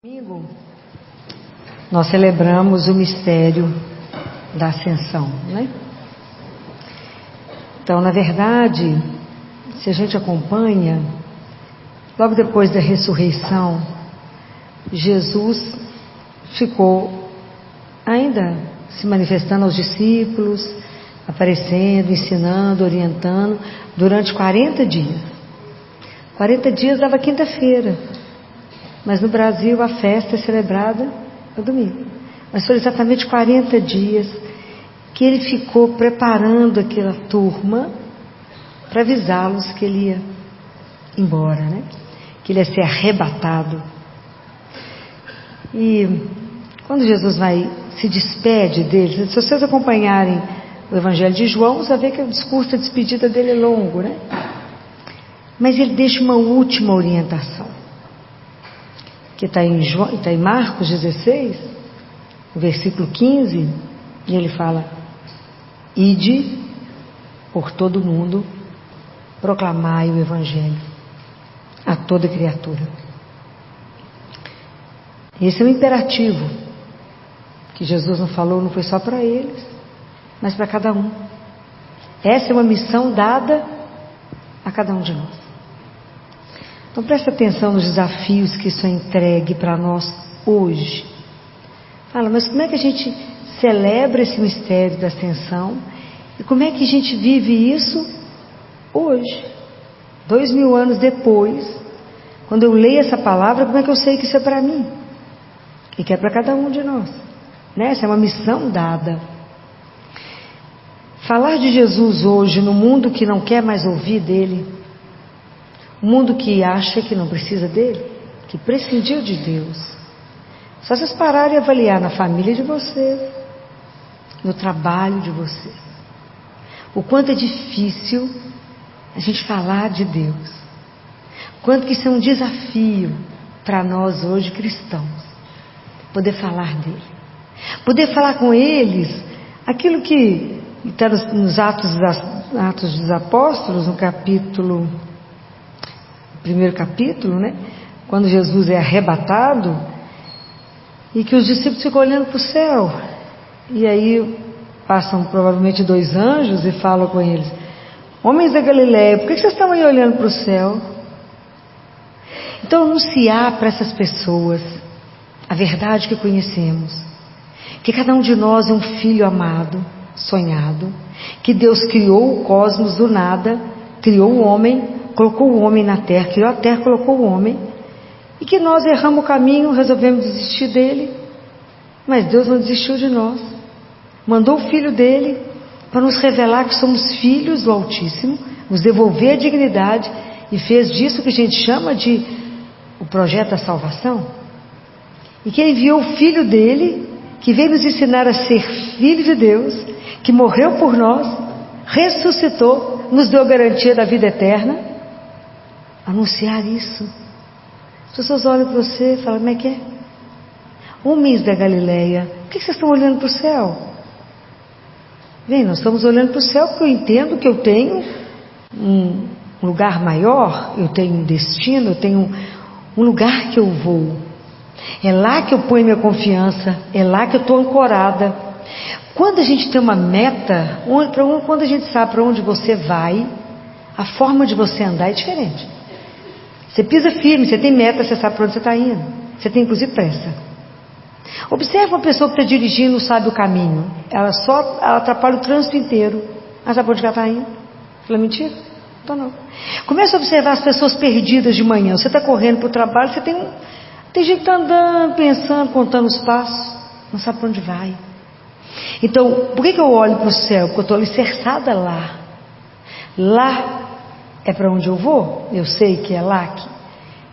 Domingo, nós celebramos o mistério da Ascensão, né? Então, na verdade, se a gente acompanha, logo depois da ressurreição, Jesus ficou ainda se manifestando aos discípulos, aparecendo, ensinando, orientando, durante 40 dias. 40 dias dava quinta-feira. Mas no Brasil a festa é celebrada no domingo. Mas foram exatamente 40 dias que ele ficou preparando aquela turma para avisá-los que ele ia embora, né? Que ele ia ser arrebatado. E quando Jesus se despede deles, se vocês acompanharem o Evangelho de João, você vai ver que o discurso de despedida dele é longo, né? Mas ele deixa uma última orientação, que está em Marcos 16, no versículo 15, e ele fala: ide por todo mundo, proclamai o Evangelho a toda criatura. Esse é o imperativo que Jesus não falou, não foi só para eles, mas para cada um. Essa é uma missão dada a cada um de nós. Então presta atenção nos desafios que isso é entregue para nós hoje. Fala, mas como é que a gente celebra esse mistério da Ascensão? E como é que a gente vive isso hoje? 2000 anos depois, quando eu leio essa palavra, como é que eu sei que isso é para mim? E que é para cada um de nós, né? Essa é uma missão dada. Falar de Jesus hoje no mundo que não quer mais ouvir dele, o mundo que acha que não precisa dele, que prescindiu de Deus. Só vocês pararem e avaliar na família de vocês, no trabalho de vocês, o quanto é difícil a gente falar de Deus, quanto que isso é um desafio para nós hoje cristãos, poder falar dele, poder falar com eles aquilo que está nos Atos dos Apóstolos, no primeiro capítulo, né? Quando Jesus é arrebatado e que os discípulos ficam olhando para o céu, e aí passam provavelmente 2 anjos e falam com eles: homens da Galileia, por que vocês estão aí olhando para o céu? Então anunciar para essas pessoas a verdade que conhecemos, que cada um de nós é um filho amado, sonhado, que Deus criou o cosmos do nada, criou o homem, colocou o homem na terra, criou a terra, colocou o homem, e que nós erramos o caminho, resolvemos desistir dele, mas Deus não desistiu de nós, mandou o Filho dele para nos revelar que somos filhos do Altíssimo, nos devolver a dignidade, e fez disso que a gente chama de o projeto da salvação, e que ele enviou o Filho dele, que veio nos ensinar a ser filho de Deus, que morreu por nós, ressuscitou, nos deu a garantia da vida eterna. Anunciar isso. As pessoas olham para você e falam: como é que é? Homens da Galileia, por que vocês estão olhando para o céu? Bem, nós estamos olhando para o céu porque eu entendo que eu tenho um lugar maior, eu tenho um destino, eu tenho um lugar que eu vou. É lá que eu ponho minha confiança, é lá que eu estou ancorada. Quando a gente tem uma meta, quando a gente sabe para onde você vai, a forma de você andar é diferente. Você pisa firme, você tem meta, você sabe para onde você está indo. Você tem inclusive pressa. Observa uma pessoa que está dirigindo, não sabe o caminho. Ela atrapalha o trânsito inteiro. Ela sabe para onde ela está indo? Fala mentira? Então não. Começa a observar as pessoas perdidas de manhã. Você está correndo para o trabalho, você tem gente que está andando, pensando, contando os passos, não sabe para onde vai. Então, por que eu olho para o céu? Porque eu estou alicerçada lá. Lá é para onde eu vou. Eu sei que é lá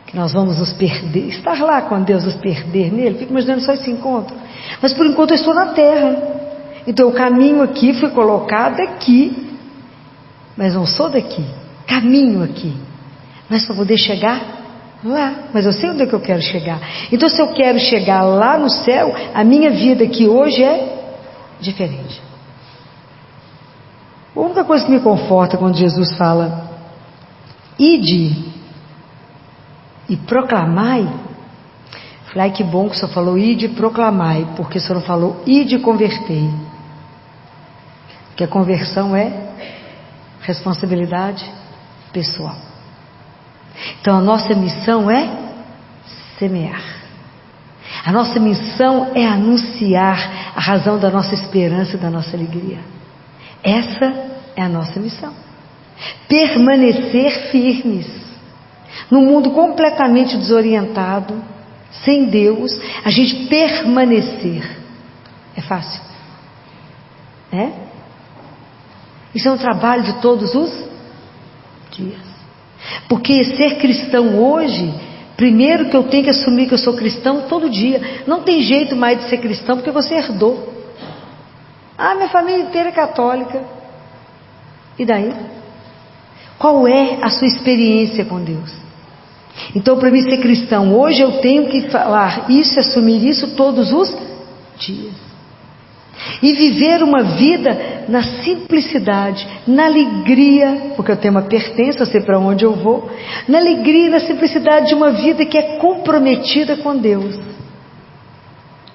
que nós vamos nos perder. Estar lá quando Deus nos perder nele. Fico imaginando só esse encontro. Mas por enquanto eu estou na terra. Então o caminho aqui foi colocado aqui. Mas não sou daqui. Caminho aqui. Mas para poder chegar lá. Mas eu sei onde é que eu quero chegar. Então se eu quero chegar lá no céu, a minha vida aqui hoje é diferente. A única coisa que me conforta quando Jesus fala: ide e proclamai, Falei, ai, que bom que o senhor falou ide e proclamai, porque o senhor não falou ide e convertei. Porque a conversão é responsabilidade pessoal. Então a nossa missão é semear. A nossa missão é anunciar a razão da nossa esperança e da nossa alegria. Essa é a nossa missão. Permanecer firmes. Num mundo completamente desorientado, sem Deus, a gente permanecer. É fácil? É? Isso é um trabalho de todos os dias. Porque ser cristão hoje, primeiro que eu tenho que assumir que eu sou cristão todo dia. Não tem jeito mais de ser cristão porque você herdou. Ah, minha família inteira é católica. E daí? Qual é a sua experiência com Deus? Então, para mim ser cristão hoje, eu tenho que falar isso e assumir isso todos os dias. E viver uma vida na simplicidade, na alegria, porque eu tenho uma pertença, eu sei para onde eu vou, na alegria e na simplicidade de uma vida que é comprometida com Deus.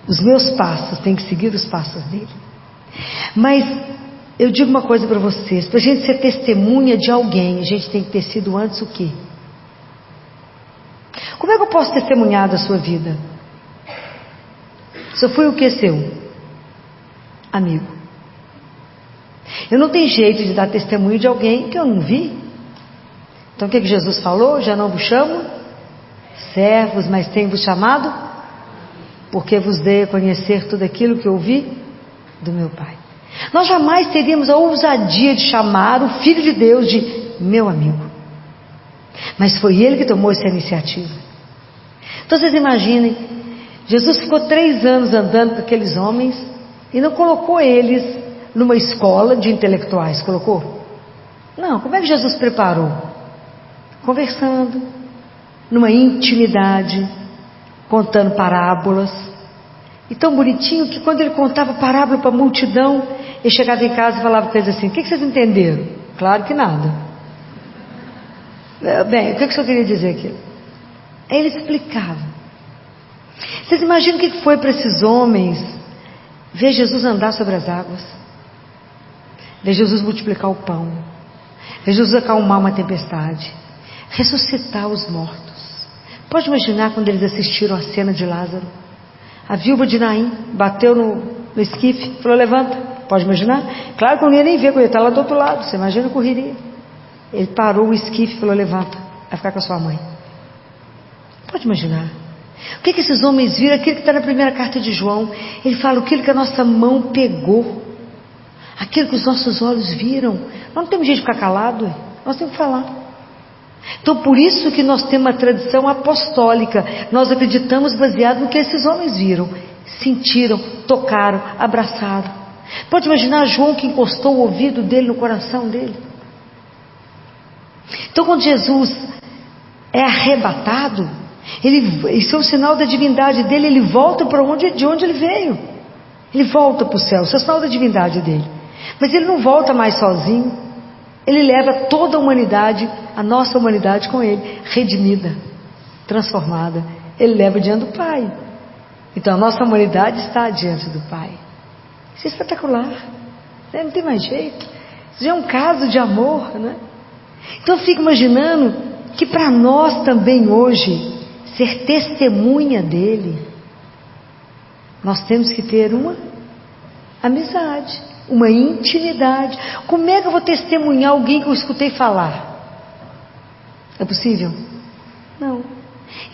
Os meus passos têm que seguir os passos dele. Mas eu digo uma coisa para vocês, para a gente ser testemunha de alguém, a gente tem que ter sido antes o quê? Como é que eu posso testemunhar da sua vida? Se eu fui o que seu? Amigo. Eu não tenho jeito de dar testemunho de alguém que eu não vi. Então o que Jesus falou? Já não vos chamo servos, mas tenho vos chamado, porque vos dei a conhecer tudo aquilo que ouvi do meu Pai. Nós jamais teríamos a ousadia de chamar o Filho de Deus de meu amigo. Mas foi Ele que tomou essa iniciativa. Então vocês imaginem, Jesus ficou 3 anos andando com aqueles homens e não colocou eles numa escola de intelectuais, colocou? Não, como é que Jesus preparou? Conversando, numa intimidade, contando parábolas. E tão bonitinho que quando ele contava parábola para a multidão, ele chegava em casa e falava para eles assim, o que vocês entenderam? Claro que nada. Bem, o que o senhor queria dizer aqui? Aí ele explicava. Vocês imaginam o que foi para esses homens ver Jesus andar sobre as águas, ver Jesus multiplicar o pão, ver Jesus acalmar uma tempestade, ressuscitar os mortos? Pode imaginar quando eles assistiram a cena de Lázaro? A viúva de Naim bateu no esquife, falou levanta. Pode imaginar? Claro que eu não ia nem ver, porque ele está lá do outro lado, você imagina, correria. Ele parou o esquife e falou levanta, vai ficar com a sua mãe. Pode imaginar? O que esses homens viram? Aquilo que está na primeira carta de João. Ele fala aquilo que a nossa mão pegou, aquilo que os nossos olhos viram. Nós não temos jeito de ficar calado, nós temos que falar. Então por isso que nós temos uma tradição apostólica. Nós acreditamos baseado no que esses homens viram, sentiram, tocaram, abraçaram. Pode imaginar João que encostou o ouvido dele no coração dele? Então quando Jesus é arrebatado, isso é um sinal da divindade dele. Ele volta para de onde ele veio. Ele volta para o céu, isso é o sinal da divindade dele. Mas ele não volta mais sozinho. Ele leva toda a humanidade, a nossa humanidade com ele, redimida, transformada. Ele leva diante do Pai. Então a nossa humanidade está diante do Pai. Isso é espetacular, né? Não tem mais jeito. Isso já é um caso de amor, né? Então eu fico imaginando que para nós também hoje ser testemunha dele, nós temos que ter uma amizade, uma intimidade. Como é que eu vou testemunhar alguém que eu escutei falar? É possível? Não.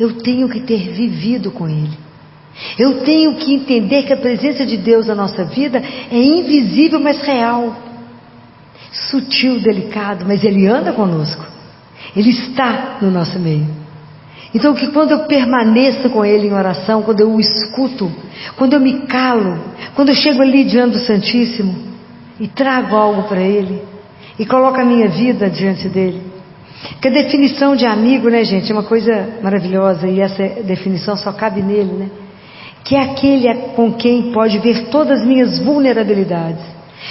Eu tenho que ter vivido com ele. Eu tenho que entender que a presença de Deus na nossa vida é invisível, mas real, sutil, delicado, mas ele anda conosco. Ele está no nosso meio. Então que quando eu permaneço com ele em oração, quando eu o escuto, quando eu me calo, quando eu chego ali diante do Santíssimo e trago algo para ele e coloco a minha vida diante dele. Que a definição de amigo, né, gente, é uma coisa maravilhosa, e essa definição só cabe nele, né? Que é aquele com quem pode ver todas as minhas vulnerabilidades.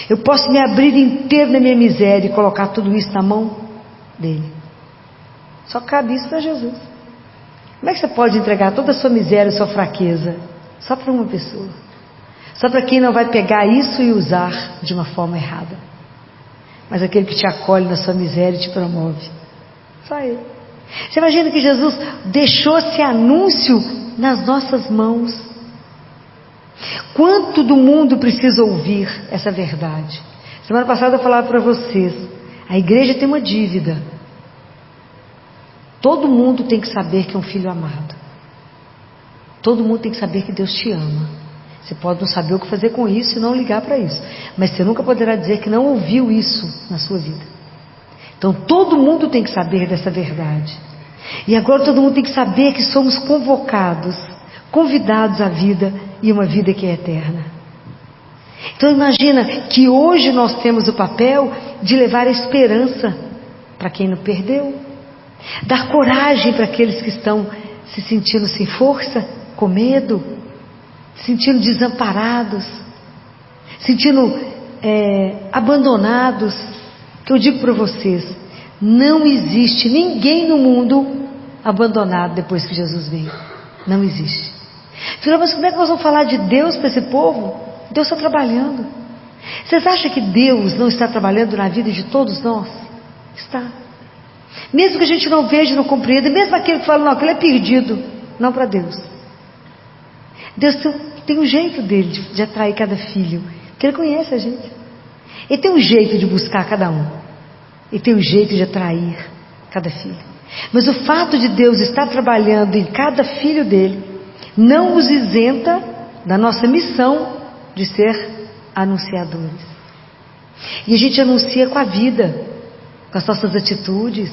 Eu posso me abrir inteiro na minha miséria e colocar tudo isso na mão dele. Só cabe isso para Jesus. Como é que você pode entregar toda a sua miséria, a sua fraqueza, só para uma pessoa? Só para quem não vai pegar isso e usar de uma forma errada. Mas aquele que te acolhe na sua miséria e te promove. Só Ele. Você imagina que Jesus deixou esse anúncio nas nossas mãos. Quanto do mundo precisa ouvir essa verdade? Semana passada eu falava para vocês, a igreja tem uma dívida. Todo mundo tem que saber que é um filho amado. Todo mundo tem que saber que Deus te ama. Você pode não saber o que fazer com isso e não ligar para isso, mas você nunca poderá dizer que não ouviu isso na sua vida. Então todo mundo tem que saber dessa verdade. E agora todo mundo tem que saber que somos convocados, convidados à vida, e uma vida que é eterna. Então imagina que hoje nós temos o papel de levar a esperança para quem não perdeu, dar coragem para aqueles que estão se sentindo sem força, com medo, se sentindo desamparados, sentindo abandonados. Que eu digo para vocês, não existe ninguém no mundo abandonado depois que Jesus veio. Não existe. Filho, mas como é que nós vamos falar de Deus para esse povo? Deus está trabalhando. Vocês acham que Deus não está trabalhando na vida de todos nós? Está. Mesmo que a gente não veja, não compreenda, mesmo aquele que fala, não, aquele é perdido. Não para Deus. Deus tem um jeito dele de atrair cada filho, porque Ele conhece a gente. Ele tem um jeito de buscar cada um. Ele tem um jeito de atrair cada filho. Mas o fato de Deus estar trabalhando em cada filho dele não nos isenta da nossa missão de ser anunciadores. E a gente anuncia com a vida, com as nossas atitudes,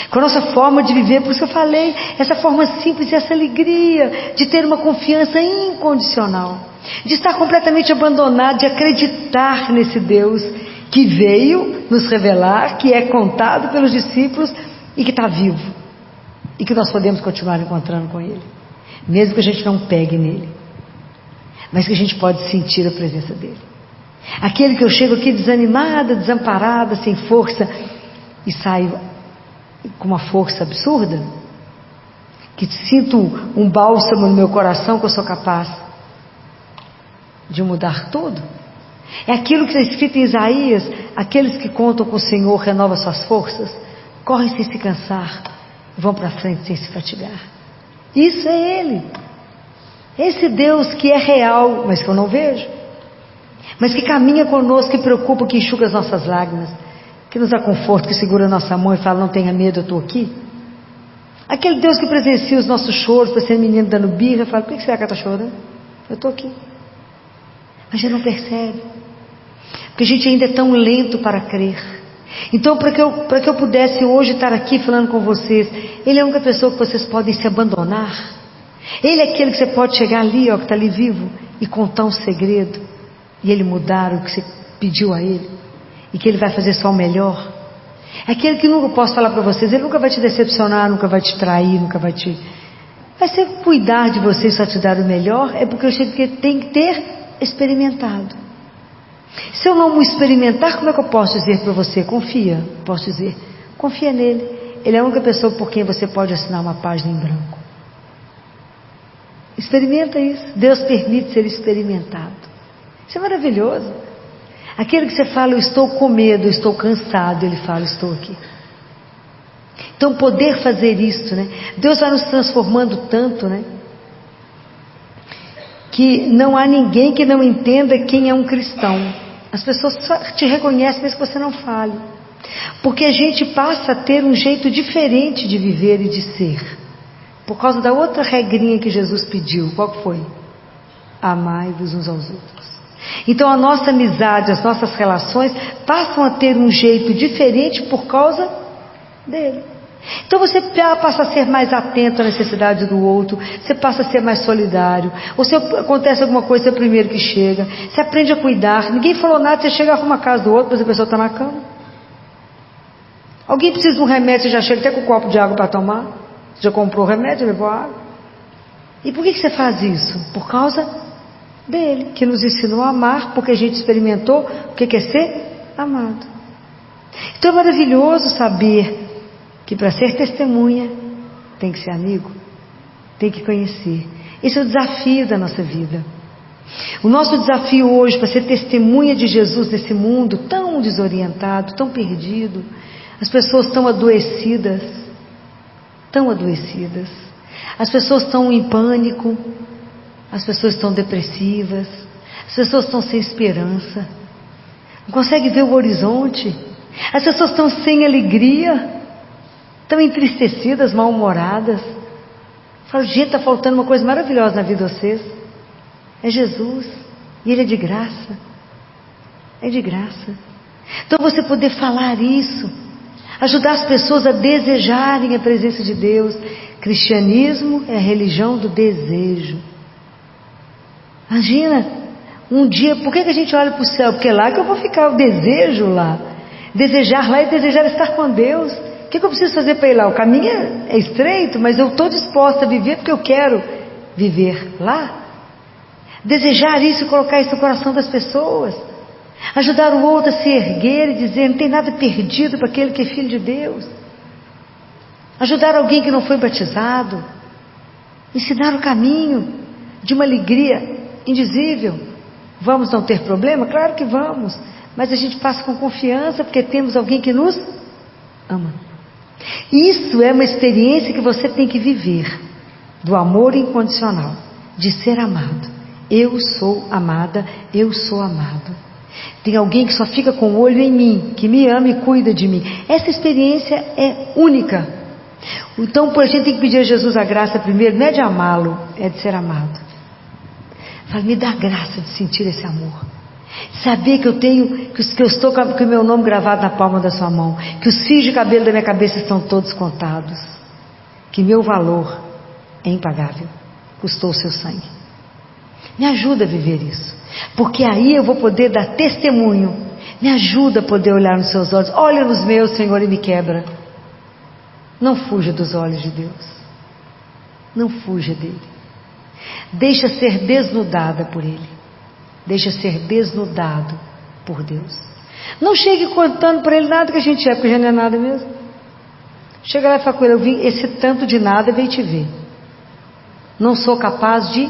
com a nossa forma de viver. Por isso que eu falei, essa forma simples, essa alegria de ter uma confiança incondicional, de estar completamente abandonado, de acreditar nesse Deus que veio nos revelar, que é contado pelos discípulos e que está vivo, e que nós podemos continuar encontrando com Ele, mesmo que a gente não pegue nele, mas que a gente pode sentir a presença dele. Aquele que eu chego aqui desanimada, desamparada, sem força, e saio com uma força absurda, que sinto um bálsamo no meu coração, que eu sou capaz de mudar tudo. É aquilo que está escrito em Isaías: aqueles que contam com o Senhor renovam suas forças, correm sem se cansar, vão para frente sem se fatigar. Isso é Ele. Esse Deus que é real, mas que eu não vejo, mas que caminha conosco, que preocupa, que enxuga as nossas lágrimas, que nos dá conforto, que segura a nossa mão e fala, não tenha medo, eu estou aqui. Aquele Deus que presencia os nossos choros, para ser menino dando birra, fala, por que será que ela está chorando? Eu estou aqui. Mas a gente não percebe, porque a gente ainda é tão lento para crer. Então, para que eu pudesse hoje estar aqui falando com vocês, Ele é a única pessoa que vocês podem se abandonar. Ele é aquele que você pode chegar ali, ó, que está ali vivo, e contar um segredo, e Ele mudar o que você pediu a Ele, e que Ele vai fazer só o melhor. É aquele que nunca posso falar para vocês, Ele nunca vai te decepcionar, nunca vai te trair, nunca vai te... Vai ser cuidar de você, só te dar o melhor, é porque eu sei que tem que ter experimentado. Se eu não experimentar, como é que eu posso dizer para você? Confia, posso dizer, confia nele. Ele é a única pessoa por quem você pode assinar uma página em branco. Experimenta isso. Deus permite ser experimentado. Isso é maravilhoso. Aquele que você fala, eu estou com medo, eu estou cansado, Ele fala, estou aqui. Então poder fazer isso, né? Deus vai nos transformando tanto, né? Que não há ninguém que não entenda quem é um cristão. As pessoas só te reconhecem mesmo que você não fale, porque a gente passa a ter um jeito diferente de viver e de ser, por causa da outra regrinha que Jesus pediu. Qual foi? Amai-vos uns aos outros. Então a nossa amizade, as nossas relações passam a ter um jeito diferente por causa dele. Então você passa a ser mais atento à necessidade do outro, você passa a ser mais solidário, ou se acontece alguma coisa, você é o primeiro que chega, você aprende a cuidar. Ninguém falou nada, você chega, arruma a casa do outro, mas a pessoa está na cama. Alguém precisa de um remédio, você já chega até com um copo de água para tomar, você já comprou o remédio, levou água. E por que você faz isso? Por causa dele, que nos ensinou a amar, porque a gente experimentou o que é ser amado. Então é maravilhoso saber que para ser testemunha tem que ser amigo. tem que conhecer. Esse é o desafio da nossa vida. O nosso desafio hoje para ser testemunha de Jesus nesse mundo tão desorientado, tão perdido, as pessoas tão adoecidas, as pessoas estão em pânico, as pessoas estão depressivas, as pessoas estão sem esperança, não conseguem ver o horizonte, as pessoas estão sem alegria, estão entristecidas, mal-humoradas. Falo, gente, está faltando uma coisa maravilhosa na vida de vocês. É Jesus. E Ele é de graça. É de graça. Então você poder falar isso, ajudar as pessoas a desejarem a presença de Deus. Cristianismo é a religião do desejo. Imagina, um dia, por que a gente olha para o céu? Porque é lá que eu vou ficar, o desejo lá. Desejar lá e desejar estar com Deus. O que eu preciso fazer para ir lá? O caminho é estreito, mas eu estou disposta a viver porque eu quero viver lá. Desejar isso e colocar isso no coração das pessoas. Ajudar o outro a se erguer e dizer, não tem nada perdido para aquele que é filho de Deus. Ajudar alguém que não foi batizado. Ensinar o caminho de uma alegria indizível. Vamos não ter problema? Claro que vamos. Mas a gente passa com confiança porque temos alguém que nos ama. Isso é uma experiência que você tem que viver, do amor incondicional, de ser amado. Eu sou amada, eu sou amado. Tem alguém que só fica com o olho em mim, que me ama e cuida de mim. Essa experiência é única. Então a gente tem que pedir a Jesus a graça primeiro, não é de amá-lo, é de ser amado. Fala, me dá a graça de sentir esse amor. Saber que eu tenho, que eu estou com o meu nome gravado na palma da sua mão, que os fios de cabelo da minha cabeça estão todos contados, que meu valor é impagável, custou o seu sangue. Me ajuda a viver isso, porque aí eu vou poder dar testemunho. Me ajuda a poder olhar nos seus olhos. Olha nos meus, Senhor, e me quebra. Não fuja dos olhos de Deus, não fuja dele. Deixa ser desnudada por ele. Deixa ser desnudado por Deus. Não chegue contando para ele nada que a gente é, porque já não é nada mesmo. Chega lá e fala com ele, eu vim, esse tanto de nada veio te ver. Não sou capaz de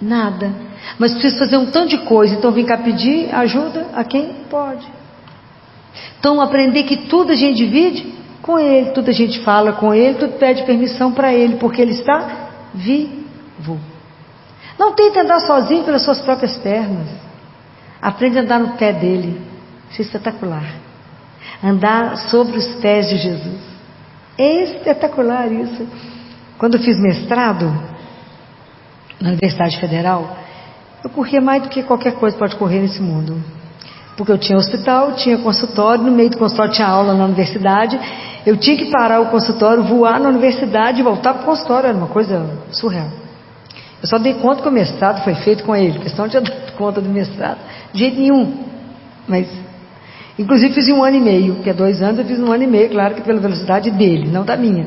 nada, mas preciso fazer um tanto de coisa, então vim cá pedir ajuda a quem pode. Então aprender que tudo a gente divide com ele, tudo a gente fala com ele, tudo pede permissão para ele, porque ele está vivo. Não tente andar sozinho pelas suas próprias pernas. Aprende a andar no pé dele. Isso é espetacular. Andar sobre os pés de Jesus. É espetacular isso. Quando eu fiz mestrado na Universidade Federal, eu corria mais do que qualquer coisa pode correr nesse mundo. Porque eu tinha hospital, tinha consultório, no meio do consultório tinha aula na universidade, eu tinha que parar o consultório, voar na universidade e voltar para o consultório, era uma coisa surreal. Eu só dei conta que o mestrado foi feito com ele, porque senão eu tinha dado conta do mestrado, de jeito nenhum. Mas, inclusive fiz em 1 ano e meio, que é 2 anos, eu fiz em 1 ano e meio, claro que pela velocidade dele, não da minha.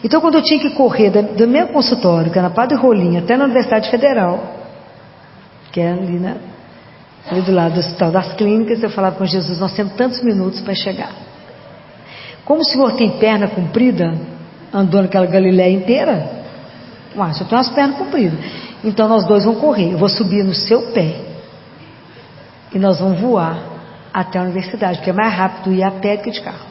Então quando eu tinha que correr do meu consultório, que era na Padre Rolim, até na Universidade Federal, que é ali do lado do Hospital das Clínicas, eu falava com Jesus, nós temos tantos minutos para chegar. Como o senhor tem perna comprida, andou naquela Galileia inteira, o senhor tem umas pernas compridas, então nós dois vamos correr, eu vou subir no seu pé e nós vamos voar até a universidade, porque é mais rápido ir a pé do que de carro.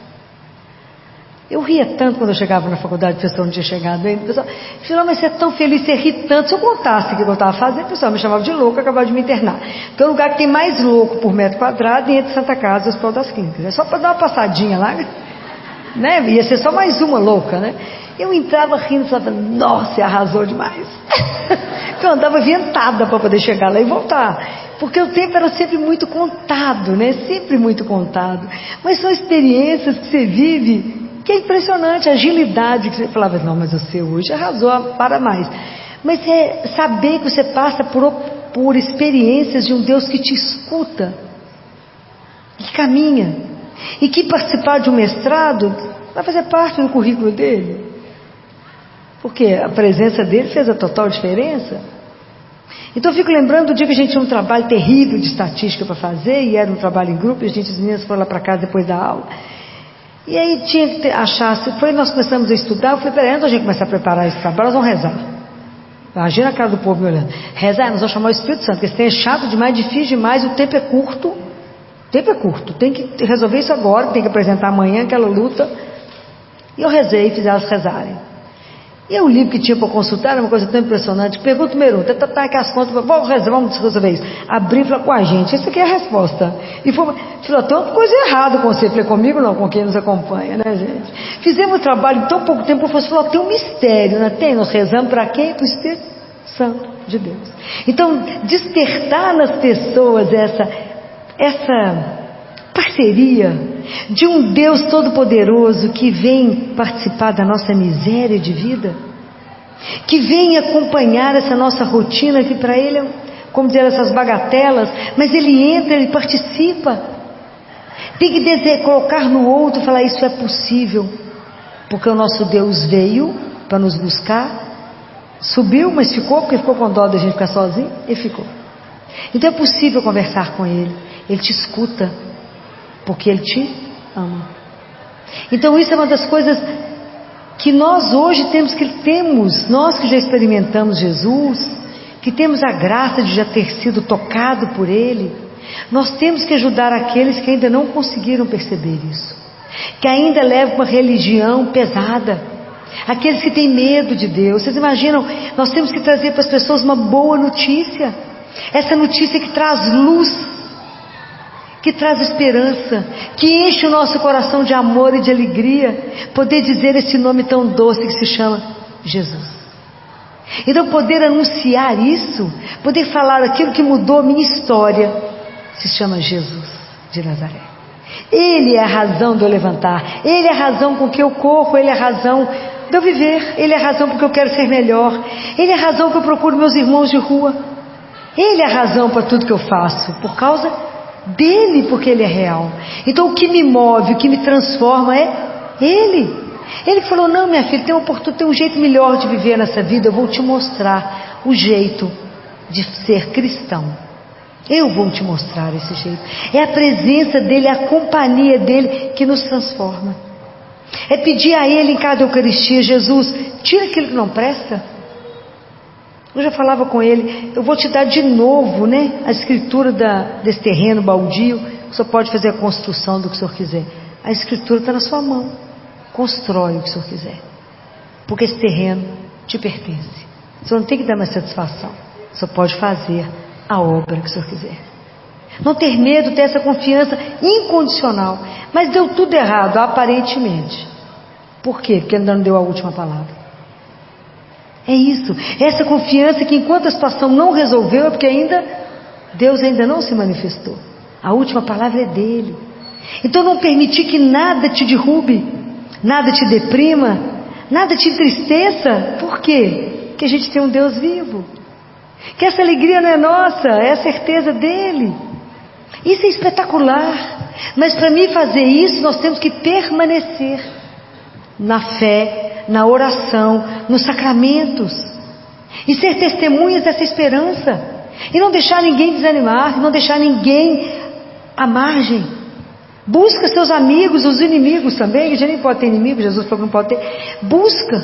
Eu ria tanto quando eu chegava na faculdade, o pessoal não tinha chegado ainda, o pessoal falou, mas você é tão feliz, você ri tanto. Se eu contasse o que eu estava fazendo, o pessoal me chamava de louco, acabava de me internar, porque é o lugar que tem mais louco por metro quadrado entre Santa Casa e o Hospital das Clínicas, é só para dar uma passadinha lá, né? Ia ser só mais uma louca, né? Eu entrava rindo e falava, nossa, você arrasou demais. Eu andava ventada para poder chegar lá e voltar, porque o tempo era sempre muito contado, né? Sempre muito contado. Mas são experiências que você vive, que é impressionante, a agilidade que você falava, não, mas você hoje arrasou para mais. Mas é saber que você passa por experiências de um Deus que te escuta, que caminha, e que participar de um mestrado vai fazer parte do currículo dele. Porque a presença dele fez a total diferença. Então eu fico lembrando do dia que a gente tinha um trabalho terrível de estatística para fazer, e era um trabalho em grupo, e as meninas foram lá para casa depois da aula. E aí tinha que achar, nós começamos a estudar, eu falei, peraí, antes da gente começar a preparar esse trabalho, nós vamos rezar. Imagina a cara do povo me olhando. Rezar, nós vamos chamar o Espírito Santo, porque esse trem é chato demais, difícil demais, o tempo é curto. O tempo é curto, tem que resolver isso agora, tem que apresentar amanhã aquela luta. E eu rezei, fiz elas rezarem. E o livro que tinha para consultar era uma coisa tão impressionante. Pergunta número 1, tá aqui as contas, vamos resolver isso. Abri e falei, com a gente, essa aqui é a resposta. E falou, tem uma coisa errada com você. Falei, comigo não, com quem nos acompanha, né, gente? Fizemos o trabalho em tão pouco tempo, o professor falou, tem um mistério, né? Tem, nós rezamos para quem? Para o Espírito Santo de Deus. Então, despertar nas pessoas essa parceria de um Deus todo-poderoso que vem participar da nossa miséria de vida, que vem acompanhar essa nossa rotina, que para Ele, como dizer, essas bagatelas, mas Ele entra, Ele participa. Tem que colocar no outro e falar, isso é possível, porque o nosso Deus veio para nos buscar, subiu, mas ficou, porque ficou com dó da gente ficar sozinho, e ficou. Então é possível conversar com Ele, Ele te escuta, porque Ele te ama. Então isso é uma das coisas que nós hoje temos, nós que já experimentamos Jesus, que temos a graça de já ter sido tocado por Ele, nós temos que ajudar aqueles que ainda não conseguiram perceber isso, que ainda levam uma religião pesada, aqueles que têm medo de Deus. Vocês imaginam, nós temos que trazer para as pessoas uma boa notícia, essa notícia que traz luz, que traz esperança, que enche o nosso coração de amor e de alegria, poder dizer esse nome tão doce que se chama Jesus. Então poder anunciar isso, poder falar aquilo que mudou a minha história, se chama Jesus de Nazaré. Ele é a razão de eu levantar, Ele é a razão com que eu corro, Ele é a razão de eu viver, Ele é a razão porque eu quero ser melhor, Ele é a razão que eu procuro meus irmãos de rua, Ele é a razão para tudo que eu faço, por causa dele, porque Ele é real. Então o que me move, o que me transforma é Ele. Ele que falou, não, minha filha, tem um jeito melhor de viver nessa vida, eu vou te mostrar o jeito de ser cristão. Eu vou te mostrar esse jeito. É a presença dele, é a companhia dele que nos transforma. É pedir a Ele em cada Eucaristia, Jesus, tira aquilo que não presta. Eu já falava com ele, eu vou te dar de novo, né, a escritura desse terreno baldio. O senhor pode fazer a construção do que o senhor quiser. A escritura está na sua mão. Constrói o que o senhor quiser, porque esse terreno te pertence. O senhor não tem que dar mais satisfação, o senhor pode fazer a obra que o senhor quiser. Não ter medo, ter essa confiança incondicional. Mas deu tudo errado, aparentemente. Por quê? Porque ainda não deu a última palavra. É isso, essa confiança que enquanto a situação não resolveu, é porque Deus ainda não se manifestou. A última palavra é dele. Então não permitir que nada te derrube, nada te deprima, nada te entristeça. Por quê? Porque a gente tem um Deus vivo, que essa alegria não é nossa, é a certeza dele. Isso é espetacular. Mas para mim fazer isso, nós temos que permanecer na fé, na oração, nos sacramentos, e ser testemunhas dessa esperança, e não deixar ninguém desanimar, não deixar ninguém à margem. Busca seus amigos, os inimigos também, a gente nem pode ter inimigo, Jesus falou que não pode ter. Busca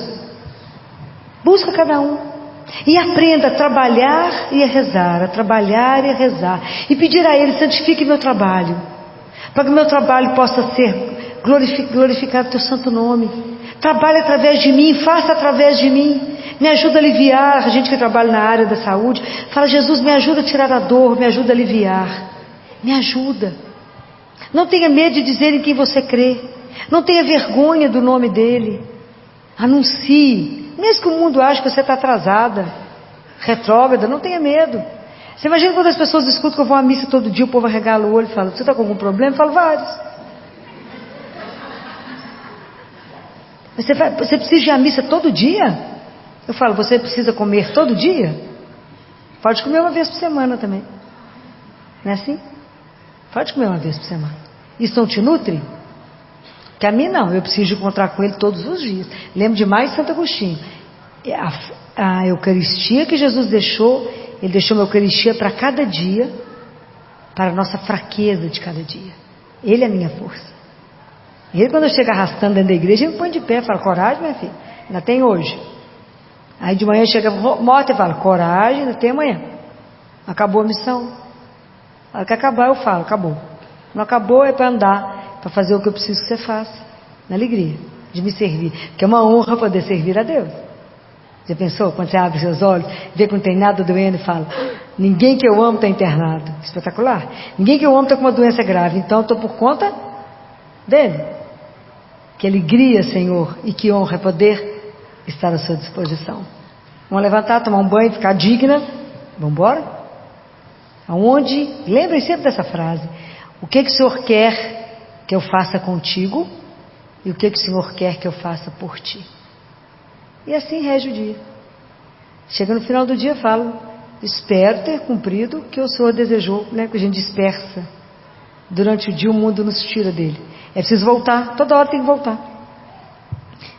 cada um, e aprenda a trabalhar e a rezar, e pedir a Ele, santifique meu trabalho, para que meu trabalho possa ser glorificado o teu santo nome. Trabalhe através de mim, faça através de mim, me ajuda a aliviar. A gente que trabalha na área da saúde fala, Jesus, me ajuda a tirar a dor, me ajuda a aliviar, me ajuda. Não tenha medo de dizer em quem você crê, não tenha vergonha do nome dele, anuncie, mesmo que o mundo ache que você está atrasada, retrógrada, não tenha medo. Você imagina quando as pessoas escutam que eu vou à missa todo dia, o povo arregala o olho e fala, você está com algum problema? Eu falo, vários. Você precisa ir à missa todo dia? Eu falo, você precisa comer todo dia? Pode comer uma vez por semana também. Não é assim? Pode comer uma vez por semana. Isso não te nutre? Que a mim não, eu preciso encontrar com Ele todos os dias. Lembro demais de Santo Agostinho. A Eucaristia que Jesus deixou, Ele deixou uma Eucaristia para cada dia, para a nossa fraqueza de cada dia. Ele é a minha força. Ele, quando eu chego arrastando dentro da igreja, ele me põe de pé, fala, coragem, minha filha, ainda tem hoje. Aí de manhã chega morta e fala, coragem, ainda tem amanhã. Acabou a missão. A hora que acabar eu falo, acabou. Não acabou é para andar, para fazer o que eu preciso que você faça. Na alegria de me servir. Porque é uma honra poder servir a Deus. Já pensou? Quando você abre seus olhos, vê que não tem nada doendo e fala, ninguém que eu amo está internado. Espetacular. Ninguém que eu amo está com uma doença grave. Então eu estou por conta dele. Que alegria, Senhor, e que honra é poder estar à sua disposição. Vamos levantar, tomar um banho, ficar digna. Vamos embora? Aonde? Lembrem sempre dessa frase. O que o Senhor quer que eu faça contigo e o que o Senhor quer que eu faça por ti. E assim rege o dia. Chega no final do dia e falo, espero ter cumprido o que o Senhor desejou, né? Que a gente dispersa. Durante o dia o mundo nos tira dele. É preciso voltar, toda hora tem que voltar.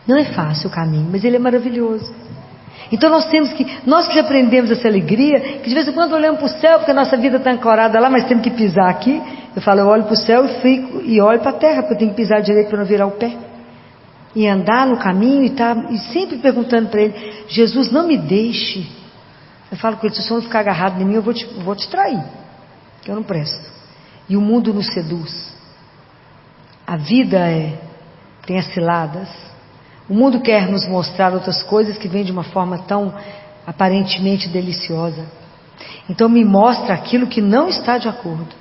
Não é fácil o caminho, mas ele é maravilhoso. Então nós que já aprendemos essa alegria, que de vez em quando olhamos para o céu, porque a nossa vida está ancorada lá, mas temos que pisar aqui. Eu falo, eu olho para o céu e fico, e olho para a terra, porque eu tenho que pisar direito para não virar o pé. E andar no caminho e sempre perguntando para ele, Jesus, não me deixe. Eu falo com ele, se o Senhor não ficar agarrado em mim, eu vou te trair, que eu não presto. E o mundo nos seduz. A vida tem as ciladas. O mundo quer nos mostrar outras coisas que vêm de uma forma tão aparentemente deliciosa. Então me mostra aquilo que não está de acordo.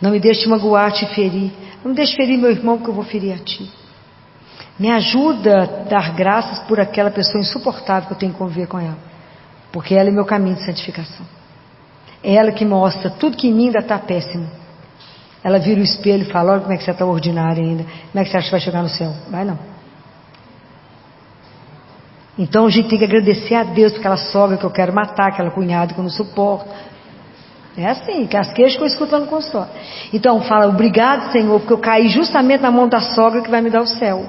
Não me deixe magoar, te ferir. Não me deixe ferir meu irmão, que eu vou ferir a ti. Me ajuda a dar graças por aquela pessoa insuportável que eu tenho que conviver com ela. Porque ela é meu caminho de santificação. É ela que mostra tudo que em mim ainda está péssimo. Ela vira o espelho e fala, olha como é que você está ordinário ainda. Como é que você acha que vai chegar no céu? Vai não. Então a gente tem que agradecer a Deus por aquela sogra que eu quero matar, aquela cunhada que eu não suporto. É assim, que as queixas que eu escuto lá no consultório. Então fala, obrigado Senhor, porque eu caí justamente na mão da sogra que vai me dar o céu.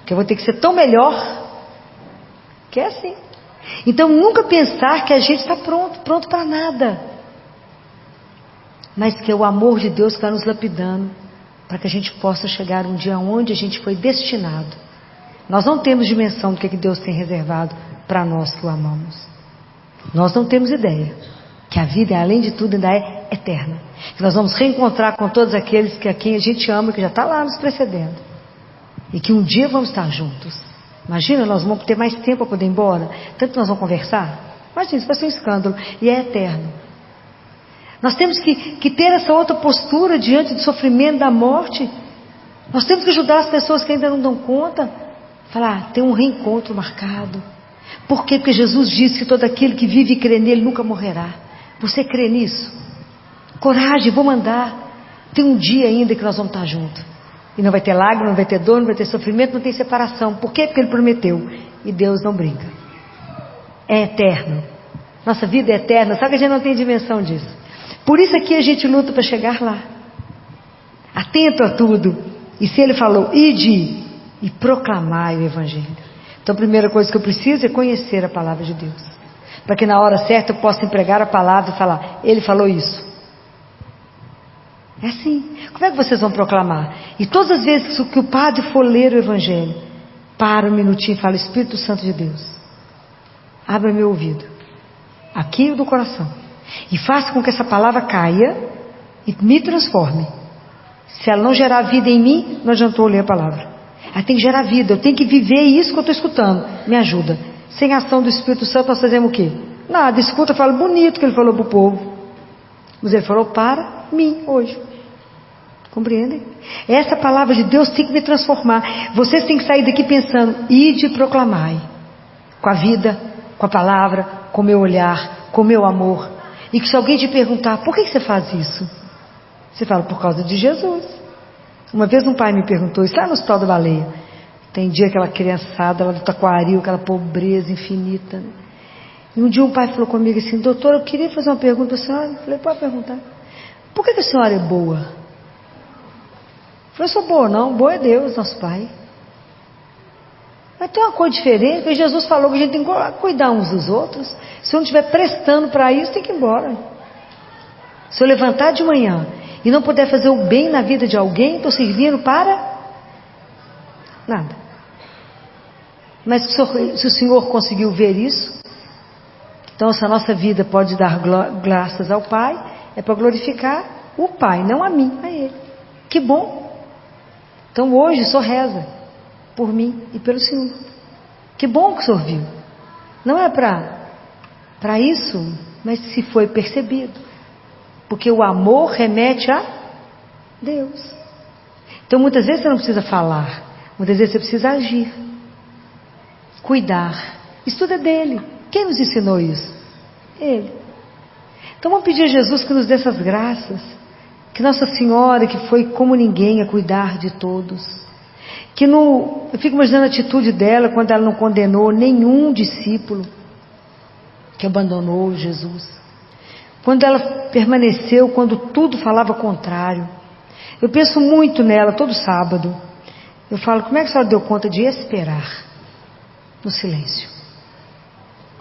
Que eu vou ter que ser tão melhor. Que é assim. Então nunca pensar que a gente está pronto para nada. Mas que é o amor de Deus que está nos lapidando, para que a gente possa chegar um dia onde a gente foi destinado. Nós não temos dimensão do que Deus tem reservado para nós que o amamos. Nós não temos ideia que a vida, além de tudo, ainda é eterna. Que nós vamos reencontrar com todos aqueles a quem a gente ama, que já está lá nos precedendo. E que um dia vamos estar juntos. Imagina, nós vamos ter mais tempo para poder ir embora. Tanto que nós vamos conversar. Imagina, isso vai ser um escândalo. E é eterno. Nós temos que ter essa outra postura diante do sofrimento da morte. Nós temos que ajudar as pessoas que ainda não dão conta. Falar, tem um reencontro marcado. Por quê? Porque Jesus disse que todo aquele que vive e crê nele nunca morrerá. Você crê nisso? Coragem, vou mandar. Tem um dia ainda que nós vamos estar juntos. E não vai ter lágrima, não vai ter dor, não vai ter sofrimento, não tem separação. Por quê? Porque ele prometeu. E Deus não brinca. É eterno. Nossa vida é eterna, só que a gente não tem dimensão disso. Por isso aqui a gente luta para chegar lá. Atento a tudo. E se ele falou, ide e proclamai o Evangelho. Então a primeira coisa que eu preciso é conhecer a palavra de Deus. Para que na hora certa eu possa empregar a palavra e falar, ele falou isso. É assim. Como é que vocês vão proclamar? E todas as vezes que o padre for ler o Evangelho, para um minutinho e fala, Espírito Santo de Deus, abra meu ouvido, aqui do coração, e faça com que essa palavra caia e me transforme. Se ela não gerar vida em mim, não adiantou ler a palavra. Ela tem que gerar vida, eu tenho que viver isso que eu estou escutando. Me ajuda. Sem a ação do Espírito Santo nós fazemos o quê? Nada, escuta, fala bonito que ele falou para o povo. Mas ele falou para mim hoje. Compreendem? Essa palavra de Deus tem que me transformar. Vocês têm que sair daqui pensando, ide e proclamai. Com a vida, com a palavra, com o meu olhar, com o meu amor. E que se alguém te perguntar, por que você faz isso? Você fala, por causa de Jesus. Uma vez um pai me perguntou, isso lá no Hospital da Baleia. Tem dia aquela criançada lá do Taquaril, aquela pobreza infinita. Né? E um dia um pai falou comigo assim, doutor, eu queria fazer uma pergunta para a senhora. Eu falei, pode perguntar. Por que a senhora é boa? Eu falei, eu sou boa não, boa é Deus, nosso pai. Mas tem uma coisa diferente, porque Jesus falou que a gente tem que cuidar uns dos outros. Se eu não estiver prestando para isso, tem que ir embora. Se eu levantar de manhã e não puder fazer o bem na vida de alguém, estou servindo para nada. Mas se o Senhor conseguiu ver isso, Então, se a nossa vida pode dar graças ao Pai, é para glorificar o Pai, não a mim, a Ele. Que bom! Então, hoje, o Senhor reza por mim e pelo Senhor. Que bom que o Senhor viu. Não é para isso, mas se foi percebido. Porque o amor remete a Deus. Então, muitas vezes você não precisa falar. Muitas vezes você precisa agir. Cuidar. Isso tudo é dele. Quem nos ensinou isso? Ele. Então vamos pedir a Jesus que nos dê essas graças. Que Nossa Senhora, que foi como ninguém a cuidar de todos. Eu fico imaginando a atitude dela quando ela não condenou nenhum discípulo que abandonou Jesus. Quando ela permaneceu, quando tudo falava contrário. Eu penso muito nela todo sábado. Eu falo, como é que a senhora deu conta de esperar no silêncio?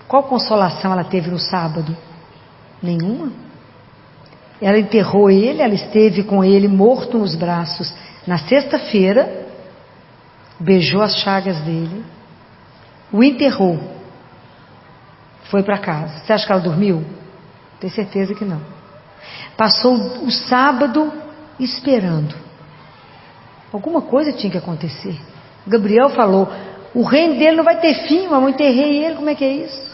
Qual consolação ela teve no sábado? Nenhuma. Ela enterrou ele, ela esteve com ele morto nos braços. Na sexta-feira, beijou as chagas dele, o enterrou, foi para casa. Você acha que ela dormiu? Tenho certeza que não. Passou o sábado esperando. Alguma coisa tinha que acontecer. Gabriel falou, o reino dele não vai ter fim, mamãe, enterrei ele, como é que é isso?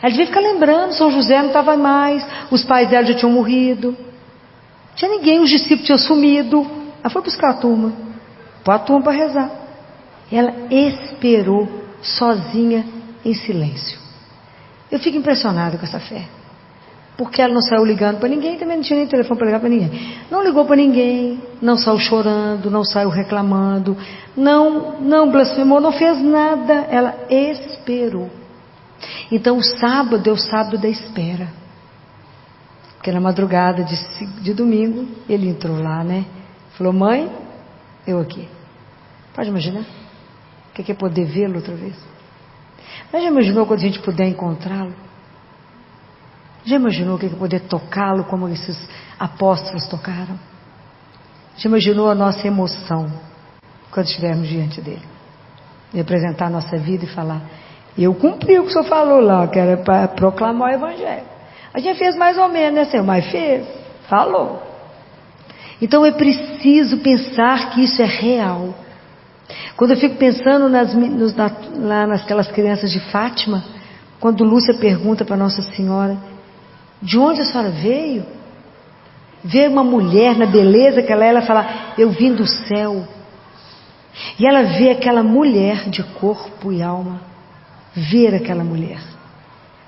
Ela devia ficar lembrando, São José não estava mais, os pais dela já tinham morrido, não tinha ninguém, os discípulos tinham sumido. Ela foi buscar a turma, pôr a turma para rezar. Ela esperou sozinha, em silêncio. Eu fico impressionada com essa fé, porque ela não saiu ligando para ninguém, também não tinha nem telefone para ligar para ninguém, não ligou para ninguém, não saiu chorando, não saiu reclamando, não blasfemou, não fez nada, ela esperou. Então o sábado é o sábado da espera, porque na madrugada de domingo ele entrou lá, né? Falou, mãe, eu aqui. Pode imaginar o que é poder vê-lo outra vez? Mas já imaginou quando a gente puder encontrá-lo? Já imaginou o que é poder tocá-lo como esses apóstolos tocaram? Já imaginou a nossa emoção quando estivermos diante dele? E apresentar a nossa vida e falar, eu cumpri o que o senhor falou lá, que era para proclamar o evangelho. A gente fez mais ou menos, né, senhor? Mas fez, falou. Então é preciso pensar que isso é real. Quando eu fico pensando nasquelas crianças de Fátima, quando Lúcia pergunta para Nossa Senhora, de onde a senhora veio? Ver uma mulher na beleza que ela fala, eu vim do céu. E ela vê aquela mulher de corpo e alma, ver aquela mulher,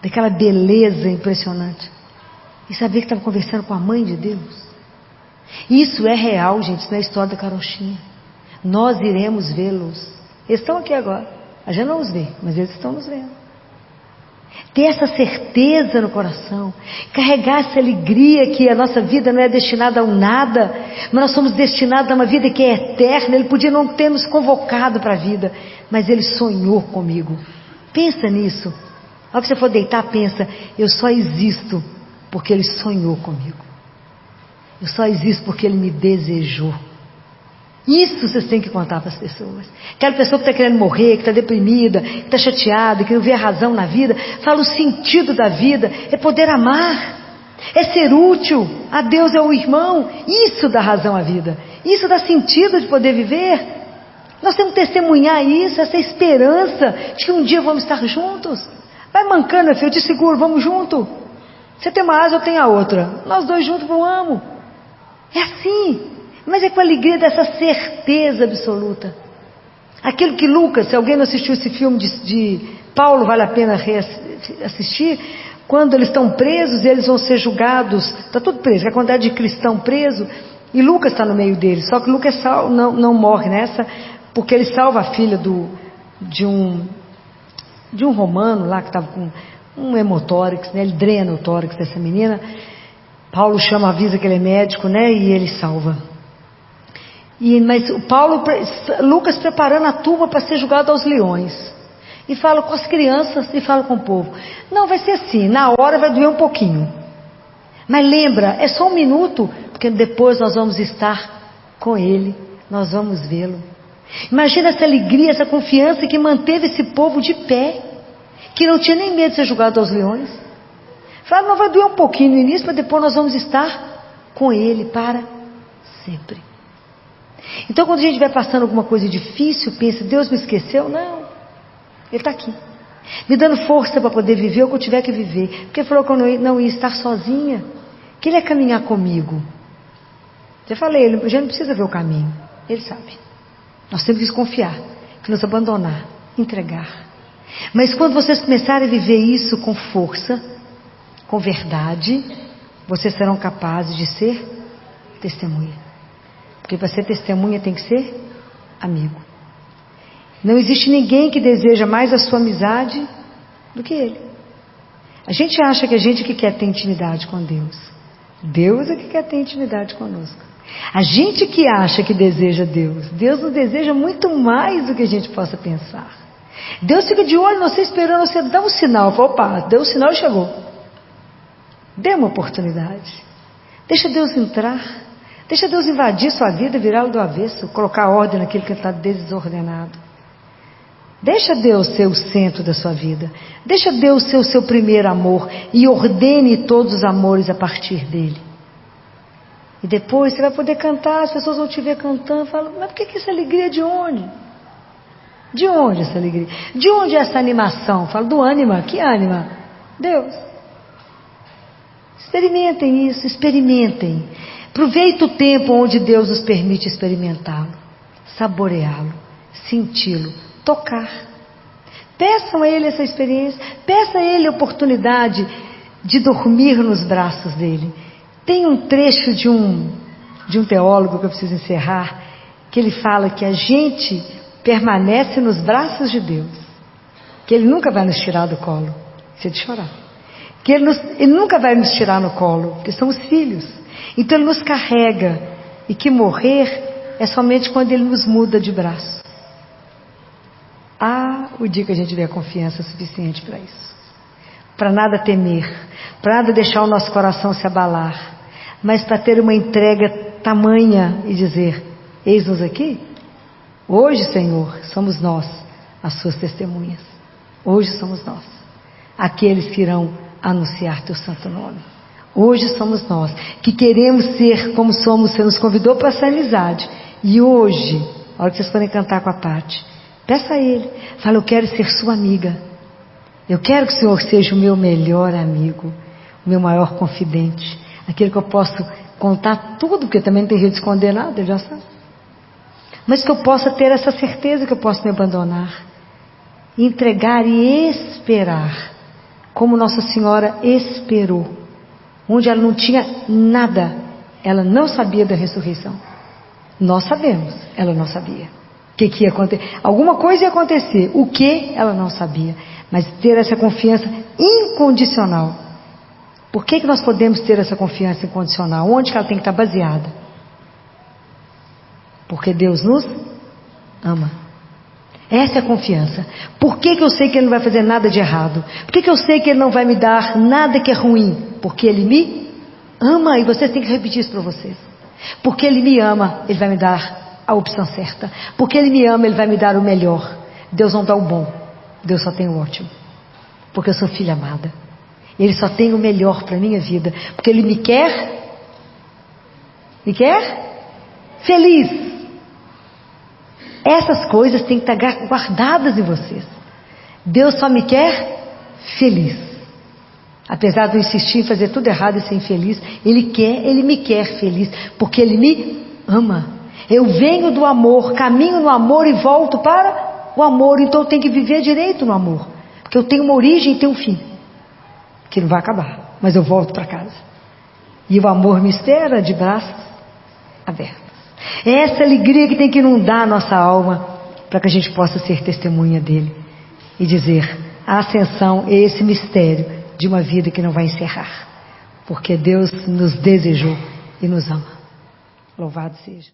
daquela beleza impressionante, e saber que estava conversando com a mãe de Deus. Isso é real, gente, isso não é história da carochinha. Nós iremos vê-los. Eles estão aqui agora, a gente não os vê, mas eles estão nos vendo. Ter essa certeza no coração, carregar essa alegria que a nossa vida não é destinada a um nada, mas nós somos destinados a uma vida que é eterna. Ele podia não ter nos convocado para a vida, mas Ele sonhou comigo. Pensa nisso. A hora que você for deitar, pensa, eu só existo porque Ele sonhou comigo. Eu só existo porque Ele me desejou. Isso vocês têm que contar para as pessoas. Aquela pessoa que está querendo morrer, que está deprimida, que está chateada, que não vê a razão na vida, fala, o sentido da vida é poder amar, é ser útil, a Deus é o irmão. Isso dá razão à vida, isso dá sentido de poder viver. Nós temos que testemunhar isso, essa esperança de que um dia vamos estar juntos. Vai mancando, meu filho, eu te seguro, vamos junto. Você tem uma asa, eu tenho a outra, nós dois juntos voamos. É assim. Mas é com a alegria dessa certeza absoluta. Aquilo que Lucas, se alguém não assistiu esse filme de Paulo, vale a pena assistir. Quando eles estão presos, eles vão ser julgados. Está tudo preso, a quantidade de cristão preso. E Lucas está no meio deles. Só que Lucas não morre nessa, porque ele salva a filha de um romano lá que estava com um hemotórax, né? Ele drena o tórax dessa menina. Paulo avisa que ele é médico, né? E ele salva. Mas Lucas preparando a turma para ser julgado aos leões. E fala com as crianças e fala com o povo. Não, vai ser assim, na hora vai doer um pouquinho. Mas lembra, é só um minuto, porque depois nós vamos estar com Ele, nós vamos vê-lo. Imagina essa alegria, essa confiança que manteve esse povo de pé. que não tinha nem medo de ser julgado aos leões. Falaram, não vai doer um pouquinho no início, mas depois nós vamos estar com Ele para sempre. Então quando a gente vai passando alguma coisa difícil, pensa, Deus me esqueceu? Não, Ele está aqui, me dando força para poder viver o que eu tiver que viver, porque Ele falou que eu não ia estar sozinha, que Ele ia caminhar comigo. Já falei, Ele já não precisa ver o caminho, Ele sabe. Nós temos que confiar, que nos abandonar, entregar. Mas quando vocês começarem a viver isso com força, com verdade, vocês serão capazes de ser testemunha. Porque para ser testemunha tem que ser amigo. Não existe ninguém que deseja mais a sua amizade do que Ele. A gente acha que a gente que quer ter intimidade com Deus. Deus é que quer ter intimidade conosco. A gente que acha que deseja Deus. Deus nos deseja muito mais do que a gente possa pensar. Deus fica de olho, você esperando, você dá um sinal. Fala, opa, deu um sinal e chegou. Dê uma oportunidade. Deixa Deus entrar. Deixa Deus invadir sua vida, virá-lo do avesso, colocar ordem naquilo que está desordenado. Deixa Deus ser o centro da sua vida. Deixa Deus ser o seu primeiro amor e ordene todos os amores a partir dele. E depois você vai poder cantar, as pessoas vão te ver cantando, falam, mas por que essa alegria é de onde? De onde essa alegria? De onde é essa animação? Falo do ânima, que ânima? Deus. Experimentem isso, experimentem. Aproveite o tempo onde Deus nos permite experimentá-lo, saboreá-lo, senti-lo, tocar. Peçam a Ele essa experiência, peça a Ele a oportunidade de dormir nos braços dEle. Tem um trecho de um teólogo que eu preciso encerrar, que ele fala que a gente permanece nos braços de Deus, que Ele nunca vai nos tirar do colo, isso é de chorar, que Ele nunca vai nos tirar no colo, porque somos filhos, então Ele nos carrega, e que morrer é somente quando Ele nos muda de braço. O dia que a gente tiver confiança suficiente para isso, para nada temer, para nada deixar o nosso coração se abalar, mas para ter uma entrega tamanha e dizer, eis-nos aqui, hoje, Senhor, somos nós as suas testemunhas, hoje somos nós, aqueles que irão anunciar teu santo nome, hoje somos nós, que queremos ser como somos, você nos convidou para essa amizade, e hoje, a hora que vocês forem cantar com a Pati, peça a Ele, fala, eu quero ser sua amiga, eu quero que o Senhor seja o meu melhor amigo, o meu maior confidente, aquele que eu posso contar tudo, porque também não tem jeito de esconder nada, Ele já sabe. Mas que eu possa ter essa certeza que eu posso me abandonar, entregar e esperar, como Nossa Senhora esperou, onde ela não tinha nada, ela não sabia da ressurreição. Nós sabemos, ela não sabia. O que ia acontecer? Alguma coisa ia acontecer, o que ela não sabia, mas ter essa confiança incondicional. Por que nós podemos ter essa confiança incondicional? Onde que ela tem que estar baseada? Porque Deus nos ama. Essa é a confiança. Por que eu sei que Ele não vai fazer nada de errado? Por que eu sei que Ele não vai me dar nada que é ruim? Porque Ele me ama, e vocês têm que repetir isso para vocês. Porque Ele me ama, Ele vai me dar a opção certa. Porque Ele me ama, Ele vai me dar o melhor. Deus não dá o bom, Deus só tem o ótimo. Porque eu sou filha amada. Ele só tem o melhor para a minha vida. Porque Ele me quer feliz. Essas coisas têm que estar guardadas em vocês. Deus só me quer feliz. Apesar de eu insistir em fazer tudo errado e ser infeliz, Ele me quer feliz, porque Ele me ama. Eu venho do amor, caminho no amor e volto para o amor. Então eu tenho que viver direito no amor, porque eu tenho uma origem e tenho um fim, que não vai acabar, mas eu volto para casa. E o amor me espera de braços abertos. É essa alegria que tem que inundar a nossa alma, para que a gente possa ser testemunha dele e dizer, a ascensão é esse mistério de uma vida que não vai encerrar, porque Deus nos desejou e nos ama. Louvado seja.